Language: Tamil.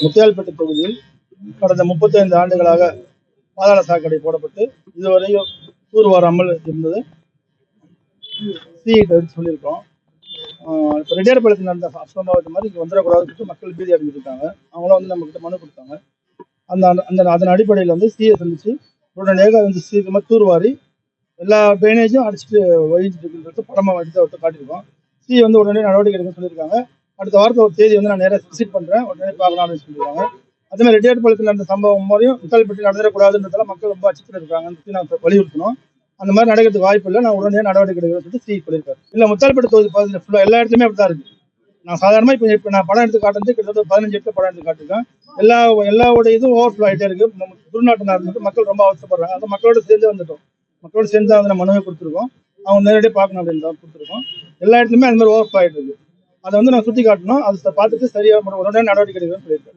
முத்தியால்பேட்டை தொகுதியில் கடந்த 35 ஆண்டுகளாக பாதாள சாக்கடை போடப்பட்டு இதுவரையும் தூர் வாராமல் இருந்தது. சொல்லியிருக்கோம். இப்போ ரெட்டியார்பாளையத்தில் நடந்த அசம்பாவித மாதிரி இங்கே வந்துடக்கூடாதுன்னு மக்கள் பீதி அடைஞ்சிட்டு இருக்காங்க. அவங்களும் வந்து நம்ம கிட்ட மனு கொடுத்தாங்க. அதன் அடிப்படையில் வந்து சிஏ சந்திச்சு உடனடியாக வந்து சீக்கிரமாக தூர்வாரி எல்லா ட்ரைனேஜும் அடிச்சுட்டு வழிஞ்சிட்டு இருக்குன்றது படமாக எடுத்து காட்டியிருக்கோம். சிஏ வந்து உடனே நடவடிக்கை எடுக்க சொல்லியிருக்காங்க. அடுத்த வாரத்தில் ஒரு தேதி வந்து நான் நேராக விசிட் பண்ணுறேன், உடனே பார்க்கலாம் அப்படின்னு சொல்லியிருக்காங்க. அதே மாதிரி ரெட்டியார்பாளையத்தில் நடந்த சம்பவம் மாதிரியும் முத்தால்பட்டி நடந்துடக்கூடாதுன்றதால மக்கள் ரொம்ப அச்சத்தில் இருக்காங்கன்னு நான் வலியுறுத்தணும். அந்த மாதிரி நடக்கிறதுக்கு வாய்ப்பு இல்லை, நான் உடனே நடவடிக்கை எடுக்கிறேன்னு சொல்லிட்டு சிஇ சொல்லியிருக்காரு. இல்லை, முத்தால்பட்டி தொகுதி பகுதியில் ஃபுல்லாக எல்லா இடத்துலையுமே அப்படி தான் இருக்குது. நான் சாதாரணமாக இப்போ நான் படம் எடுத்து காட்டுறது கிட்டத்தட்ட 15 இடத்துல படம் எடுத்து காட்டிருக்கேன். எல்லாவோட இதுவும் ஓவர்ஃப்ளோ ஆகிட்டே இருக்கு. துர்நாற்றம் நடந்துட்டு மக்கள் ரொம்ப அவசரப்படுறாங்க. அதை மக்களோட சேர்ந்து வந்துட்டோம். மக்களோட சேர்ந்து தான் வந்து நம்ம மனுவை கொடுத்துருக்கோம். அவங்க நேரடியாக பார்க்கணும் அப்படின்னு தான் கொடுத்துருக்கோம். எல்லா இடத்துலையுமே அந்த மாதிரி ஓவர்ஃப்ளோ ஆகிட்டு இருக்கு. அதை வந்து நான் சுட்டி காட்டணும். அதை பார்த்துட்டு சரியாக உடனே நடவடிக்கை எடுக்கணும்னு சொல்லியிருக்கேன்.